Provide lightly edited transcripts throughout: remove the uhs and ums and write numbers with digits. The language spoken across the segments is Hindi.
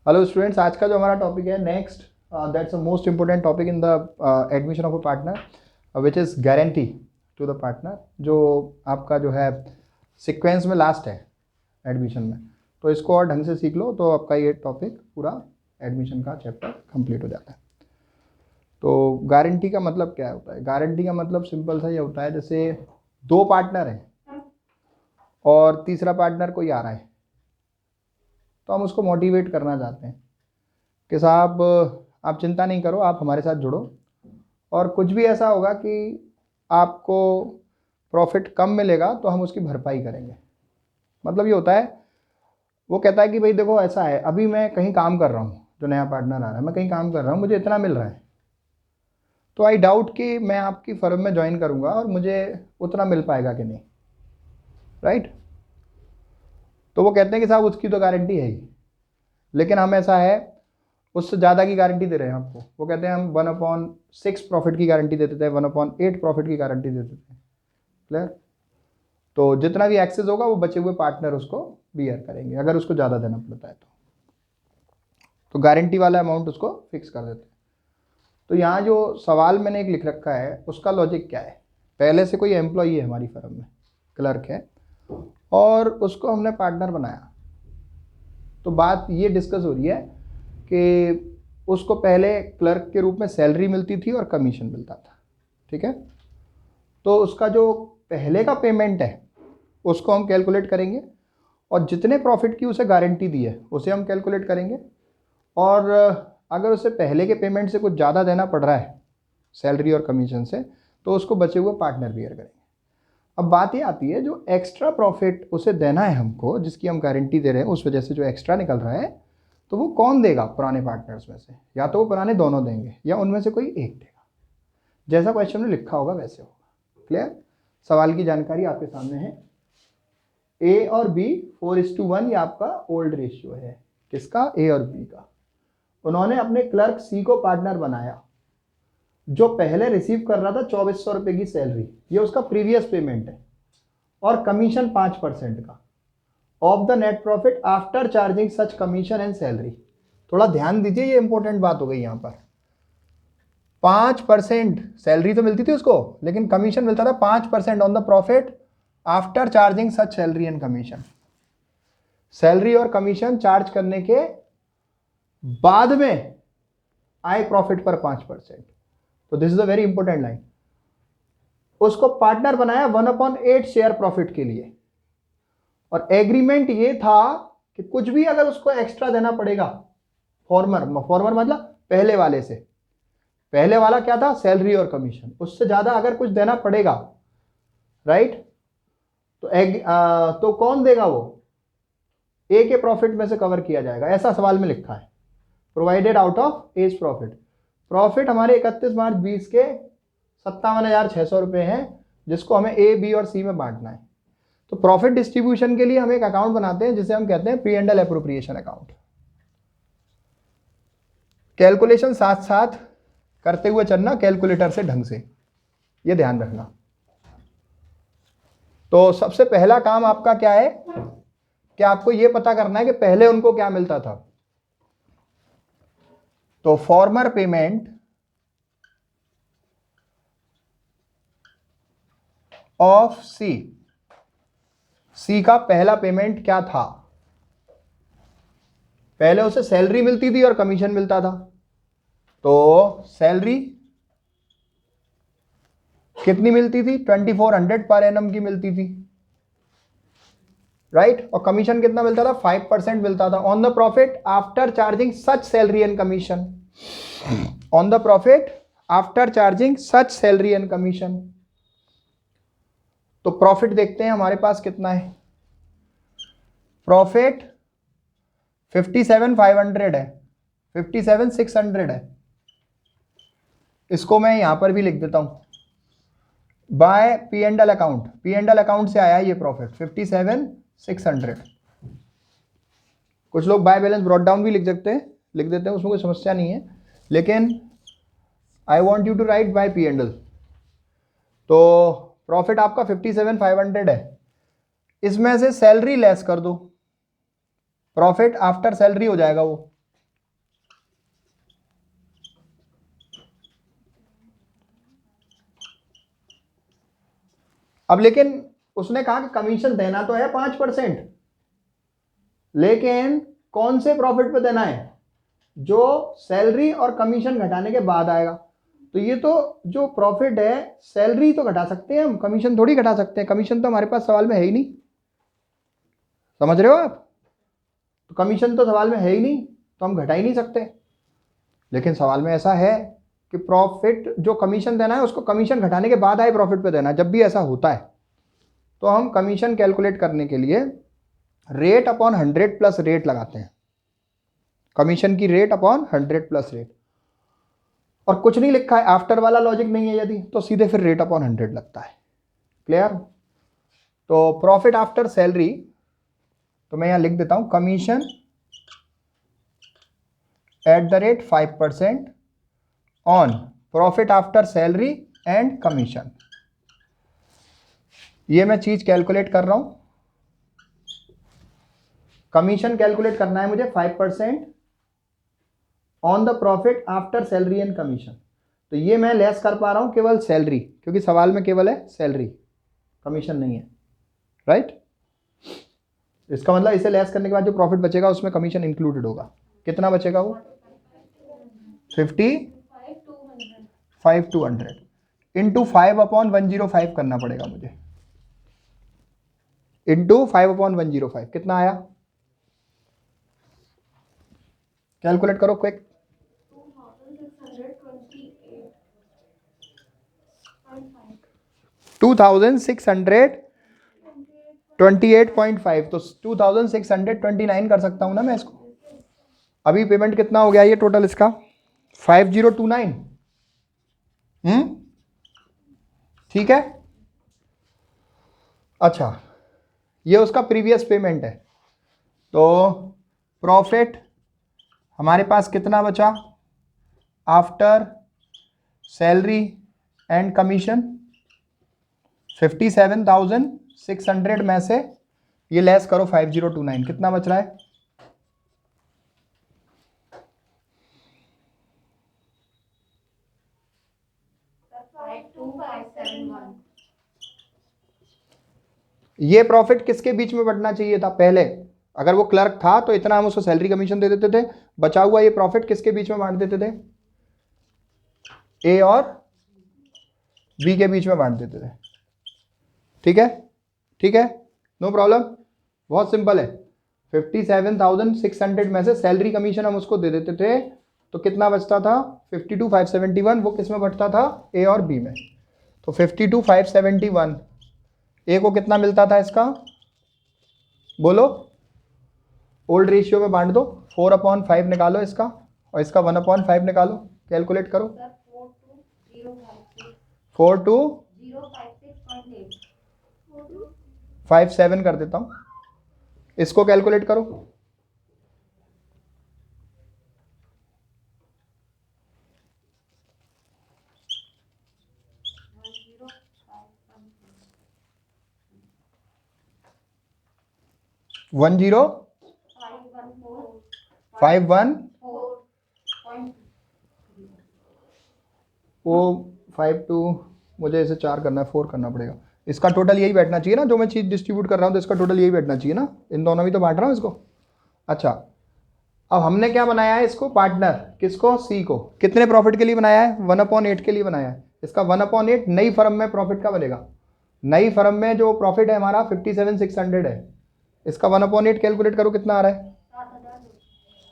हेलो स्टूडेंट्स, आज का जो हमारा टॉपिक है next, that's a most important topic in the admission of a partner which is guarantee to the partner, जो आपका जो है सीक्वेंस में लास्ट है एडमिशन में। तो इसको और ढंग से सीख लो तो आपका ये टॉपिक पूरा एडमिशन का चैप्टर कंप्लीट हो जाता है। तो गारंटी का मतलब क्या होता है? गारंटी का मतलब सिंपल सा ये होता है, जैसे दो पार्टनर हैं और तीसरा पार्टनर कोई आ रहा है, तो हम उसको मोटिवेट करना चाहते हैं कि साहब आप चिंता नहीं करो, आप हमारे साथ जुड़ो, और कुछ भी ऐसा होगा कि आपको प्रॉफिट कम मिलेगा तो हम उसकी भरपाई करेंगे। मतलब ये होता है, वो कहता है कि भाई देखो ऐसा है, अभी मैं कहीं काम कर रहा हूँ, जो नया पार्टनर आ रहा है मैं कहीं काम कर रहा हूँ, मुझे इतना मिल रहा है, तो आई डाउट कि मैं आपकी फर्म में ज्वाइन करूँगा और मुझे उतना मिल पाएगा कि नहीं, राइट। तो वो कहते हैं कि साहब उसकी तो गारंटी है ही, लेकिन हम ऐसा है उससे ज़्यादा की गारंटी दे रहे हैं आपको। वो कहते हैं हम 1/6 प्रॉफिट की गारंटी देते थे, 1/8 प्रॉफिट की गारंटी देते थे। क्लियर? तो जितना भी एक्सेस होगा वो बचे हुए पार्टनर उसको बियर करेंगे, अगर उसको ज़्यादा देना पड़ता है तो गारंटी वाला अमाउंट उसको फिक्स कर देते हैं। तो यहाँ जो सवाल मैंने एक लिख रखा है उसका लॉजिक क्या है? पहले से कोई एम्प्लॉई है हमारी फर्म में, क्लर्क है, और उसको हमने पार्टनर बनाया। तो बात ये डिस्कस हो रही है कि उसको पहले क्लर्क के रूप में सैलरी मिलती थी और कमीशन मिलता था, ठीक है। तो उसका जो पहले का पेमेंट है उसको हम कैलकुलेट करेंगे, और जितने प्रॉफिट की उसे गारंटी दी है उसे हम कैलकुलेट करेंगे, और अगर उसे पहले के पेमेंट से कुछ ज़्यादा देना पड़ रहा है सैलरी और कमीशन से, तो उसको बचे हुए पार्टनर बियर करेंगे। अब बात ये आती है, जो एक्स्ट्रा प्रॉफिट उसे देना है हमको, जिसकी हम गारंटी दे रहे हैं, उस वजह से जो एक्स्ट्रा निकल रहा है, तो वो कौन देगा पुराने पार्टनर्स में से? या तो वो पुराने दोनों देंगे या उनमें से कोई एक देगा। जैसा क्वेश्चन में लिखा होगा वैसे होगा। क्लियर? सवाल की जानकारी आपके सामने है। ए और बी 4:1 ये आपका ओल्ड रेशियो है। किसका? ए और बी का। उन्होंने अपने क्लर्क सी को पार्टनर बनाया, जो पहले रिसीव कर रहा था 2400 रुपये की सैलरी, ये उसका प्रीवियस पेमेंट है, और कमीशन 5% का of the net profit after charging such commission and salary. थोड़ा ध्यान दीजिए, ये इंपॉर्टेंट बात हो गई यहां पर। 5% सैलरी तो मिलती थी उसको, लेकिन कमीशन मिलता था 5% on the profit after charging such salary and commission. Salary और कमीशन चार्ज करने के बाद में आए प्रॉफिट पर 5%। तो this is a very important line. उसको पार्टनर बनाया 1/8 शेयर प्रॉफिट के लिए, और एग्रीमेंट ये था कि कुछ भी अगर उसको एक्स्ट्रा देना पड़ेगा, फॉर्मर मतलब पहले वाले से, पहले वाला क्या था? सैलरी और कमीशन, उससे ज्यादा अगर कुछ देना पड़ेगा, राइट, तो कौन देगा? वो ए के प्रॉफिट में से कवर किया जाएगा, ऐसा सवाल में लिखा है। Provided out of as profit. Profit हमारे 31 मार्च 20 के 57,600 रुपए हैं, जिसको हमें ए, बी और सी में बांटना है। तो प्रॉफिट डिस्ट्रीब्यूशन के लिए हम एक अकाउंट बनाते हैं जिसे हम कहते हैं P&L एप्रोप्रिएशन अकाउंट। कैलकुलेशन साथ साथ करते हुए चलना, कैलकुलेटर से ढंग से, ये ध्यान रखना। तो सबसे पहला काम आपका क्या है कि आपको यह पता करना है कि पहले उनको क्या मिलता था। तो फॉर्मर पेमेंट ऑफ सी, सी का पहला पेमेंट क्या था? पहले उसे सैलरी मिलती थी और कमीशन मिलता था। तो सैलरी कितनी मिलती थी? 2400 पर एनम की मिलती थी, राइट। और कमीशन कितना मिलता था? 5% मिलता था on the profit after charging such salary and commission. On the profit after charging such salary and commission. तो प्रॉफिट देखते हैं हमारे पास कितना है। प्रॉफिट 57,500 है, 57,600 है। इसको मैं यहां पर भी लिख देता हूं, bye P&L account. P&L account से आया है ये प्रॉफिट 57,600। कुछ लोग बाय बैलेंस ब्रॉट डाउन भी लिख देते हैं, उसमें कोई समस्या नहीं है, लेकिन I want you to write by P&L। तो प्रॉफिट आपका 57,500 है, इसमें से सैलरी लेस कर दो, प्रॉफिट आफ्टर सैलरी हो जाएगा वो, अब लेकिन उसने कहा कि कमीशन देना तो है 5%, लेकिन कौन से प्रॉफिट पे देना है, जो सैलरी और कमीशन घटाने के बाद आएगा। तो ये तो जो प्रॉफिट है, सैलरी तो घटा सकते हैं हम, कमीशन थोड़ी घटा सकते हैं, कमीशन तो हमारे पास सवाल में है ही नहीं, समझ रहे हो आप। तो कमीशन तो सवाल में है ही नहीं, तो हम घटा ही नहीं सकते। लेकिन सवाल में ऐसा है कि प्रॉफिट जो कमीशन देना है उसको कमीशन घटाने के बाद आए प्रॉफिट पे देना है। जब भी ऐसा होता है तो हम कमीशन कैलकुलेट करने के लिए रेट अपॉन 100 प्लस रेट लगाते हैं, कमीशन की रेट अपॉन 100 प्लस रेट। और कुछ नहीं लिखा है, आफ्टर वाला लॉजिक नहीं है यदि, तो सीधे फिर रेट अपॉन 100 लगता है। क्लियर। तो प्रॉफिट आफ्टर सैलरी, तो मैं यहां लिख देता हूं commission at the rate 5% on profit after salary and commission. ये मैं चीज कैलकुलेट कर रहा हूं, कमीशन कैलकुलेट करना है मुझे 5% on the profit after salary and commission. तो ये मैं लेस कर पा रहा हूं केवल सैलरी, क्योंकि सवाल में केवल है सैलरी, कमीशन नहीं है, राइट। इसका मतलब इसे लेस करने के बाद जो प्रॉफिट बचेगा उसमें कमीशन इंक्लूडेड होगा। कितना बचेगा वो 5,200 इंटू 5/105 करना पड़ेगा मुझे, इंटू 5/105 कितना आया, कैलकुलेट करो क्विक। 2628.5, तो 2629 कर सकता हूं ना मैं इसको। अभी पेमेंट कितना हो गया ये टोटल इसका 5029। ठीक है। अच्छा, ये उसका प्रीवियस पेमेंट है। तो प्रॉफिट हमारे पास कितना बचा आफ्टर सैलरी एंड कमीशन, 57,600 में से ये लेस करो 5029, कितना बच रहा है 52,571। ये प्रॉफिट किसके बीच में बढ़ना चाहिए था पहले, अगर वो क्लर्क था तो इतना हम उसको सैलरी कमीशन दे देते थे, बचा हुआ ये प्रॉफिट किसके बीच में बांट देते थे, ए और बी के बीच में बांट देते थे। ठीक है, ठीक है, नो प्रॉब्लम, बहुत सिंपल है। 57,600 में से सैलरी कमीशन हम उसको दे देते थे, तो कितना बचता था 52,571, वो किस में बचता था ए और बी में। तो 52,571 ए को कितना मिलता था इसका, बोलो, ओल्ड रेशियो में बांट दो, 4/5 निकालो इसका, और इसका 1/5 निकालो, कैलकुलेट करो। 42056.57 कर देता हूं, इसको कैलकुलेट करो। वन 051 वो 52, मुझे इसे 4 करना है, 4 करना पड़ेगा। इसका टोटल यही बैठना चाहिए ना, जो मैं चीज़ डिस्ट्रीब्यूट कर रहा हूँ तो इसका टोटल यही बैठना चाहिए ना, इन दोनों में तो बांट रहा हूँ इसको। अच्छा, अब हमने क्या बनाया है इसको पार्टनर, किसको, सी को, कितने प्रॉफिट के लिए बनाया है 1/8 के लिए बनाया है। इसका 1/8 नई फर्म में प्रॉफिट का बनेगा, नई फर्म में जो प्रॉफिट है हमारा 57,600 है, इसका 1/8 कैलकुलेट करो कितना आ रहा है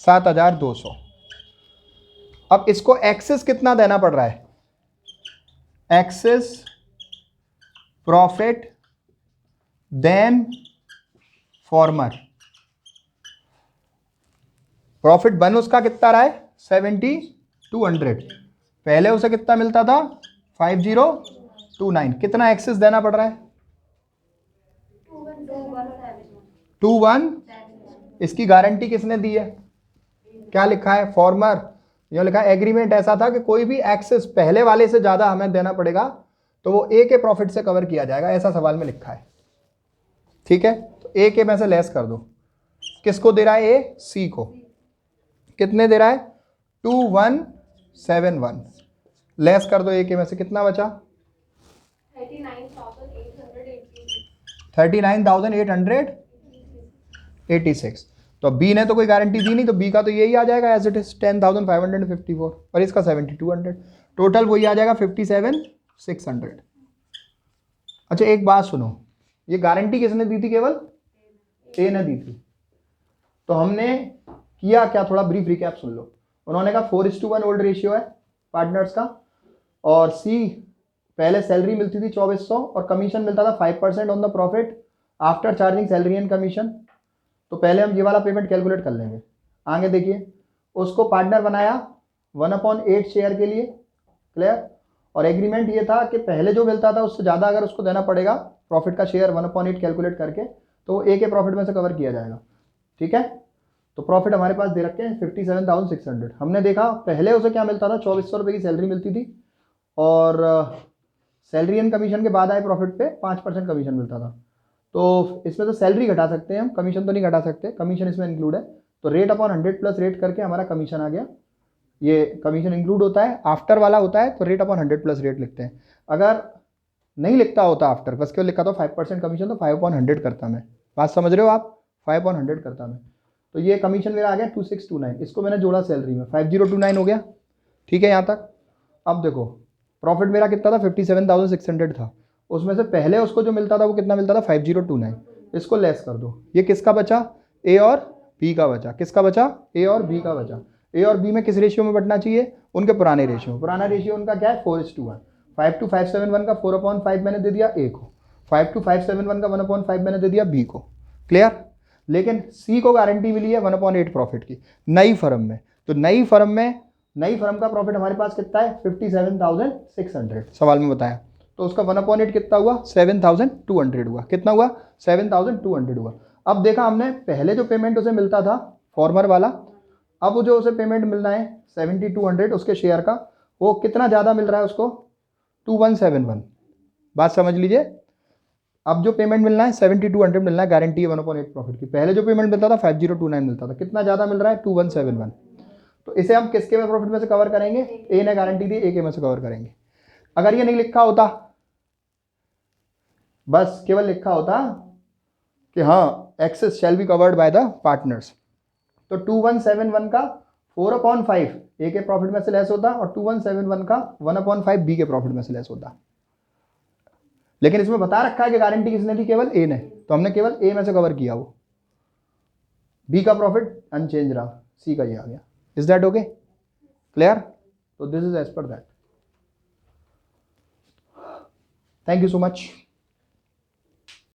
7,200। अब इसको एक्सेस कितना देना पड़ रहा है, excess profit than former, profit बन उसका कितना रहा है 7,200, पहले उसे कितना मिलता था 5029, कितना एक्सेस देना पड़ रहा है 21। इसकी गारंटी किसने दी है, क्या लिखा है फॉर्मर, यह लिखा है एग्रीमेंट ऐसा था कि कोई भी एक्सेस पहले वाले से ज्यादा हमें देना पड़ेगा तो वो ए के प्रॉफिट से कवर किया जाएगा, ऐसा सवाल में लिखा है। ठीक है, तो ए के में से लेस कर दो, किसको दे रहा है ए, सी को, कितने दे रहा है 2171, लेस कर दो ए के में से कितना बचा 39,881 39,886। तो बी ने तो कोई गारंटी दी नहीं, तो बी का तो यही आ जाएगा एज इट इज 10,554 और इसका 7,200, टोटल वही आ जाएगा 57,600। अच्छा एक बात सुनो, ये गारंटी किसने दी थी? केवल ए ने दी थी। तो हमने किया क्या, थोड़ा ब्रीफ रिकैप सुन लो। उन्होंने कहा 4:1 ओल्ड रेशियो है पार्टनर्स का, और सी पहले सैलरी मिलती थी 2400 और कमीशन मिलता था 5% on the profit after charging salary and commission. तो पहले हम ये वाला पेमेंट कैलकुलेट कर लेंगे। आगे देखिए, उसको पार्टनर बनाया 1/8 शेयर के लिए, क्लियर। और एग्रीमेंट ये था कि पहले जो मिलता था उससे ज़्यादा अगर उसको देना पड़ेगा प्रॉफिट का शेयर 1/8 कैलकुलेट करके, तो ए के प्रॉफिट में से कवर किया जाएगा, ठीक है। तो प्रॉफिट हमारे पास दे रखे हैं 57,600। हमने देखा पहले उसे क्या मिलता था, 2400 रुपये की सैलरी मिलती थी, और सैलरी एंड कमीशन के बाद आए प्रॉफिट पे 5% कमीशन मिलता था। तो इसमें तो सैलरी घटा सकते हैं हम, कमीशन तो नहीं घटा सकते, कमीशन इसमें इंक्लूड है। तो रेट अपॉन 100 प्लस रेट करके हमारा कमीशन आ गया। ये कमीशन इंक्लूड होता है, आफ्टर वाला होता है तो रेट अपॉन 100 प्लस रेट लिखते हैं। अगर नहीं लिखता होता आफ्टर, बस केवल लिखा था 5% कमीशन, तो 5/100 करता मैं। बात समझ रहे हो आप? 5/100 करता मैं। तो ये कमीशन मेरा आ गया 2629, इसको मैंने जोड़ा सैलरी में, 5029 हो गया, ठीक है यहाँ तक। अब देखो प्रॉफिट मेरा कितना था, 57,600 था, उसमें से पहले उसको जो मिलता था वो कितना मिलता था, 5029। इसको लेस कर दो, ये किसका बचा, ए और बी का बचा। किसका बचा? ए और बी का बचा। ए और बी में किस रेशियो में बटना चाहिए? उनके पुराने रेशियो में। पुराना रेशियो उनका क्या है, 4:1। 52571 का 4/5 मैंने दे दिया ए को, 52571 का 1/5 मैंने दे दिया बी को, क्लियर। लेकिन सी को गारंटी मिली है 1/8 प्रॉफिट की नई फर्म में। तो नई फर्म का प्रॉफिट हमारे पास कितना है, 57,600 सवाल में बताया। तो उसका 1/8 कितना हुआ, 7,200 हुआ। कितना हुआ, 7,200 हुआ। अब देखा हमने पहले जो पेमेंट उसे मिलता था फॉर्मर वाला, अब जो उसे पेमेंट मिलना है 7,200 उसके शेयर का, वो कितना ज़्यादा मिल रहा है उसको, 2171। बात समझ लीजिए, अब जो पेमेंट मिलना है 7,200 मिलना है, गारंटी है 1/8 प्रॉफिट की। पहले जो पेमेंट मिलता था 5029 मिलता था, कितना ज़्यादा मिल रहा है, 2171। तो इसे हम किसके में प्रॉफिट में से कवर करेंगे, ए ने गारंटी दी, ए के में से कवर करेंगे। अगर ये नहीं लिखा होता, बस केवल लिखा होता कि हाँ excess shall be covered by the partners, तो 2171 का 4/5 ए के प्रॉफिट में से लेस होता और 2171 का 1/5 बी के प्रॉफिट में से लेस होता। लेकिन इसमें बता रखा है कि गारंटी किसने दी, केवल ए ने, तो हमने केवल ए में से कवर किया, वो बी का प्रॉफिट अनचेंज रहा, सी का ये आ गया। Is that okay, clear? तो this is as per that. Thank you so much.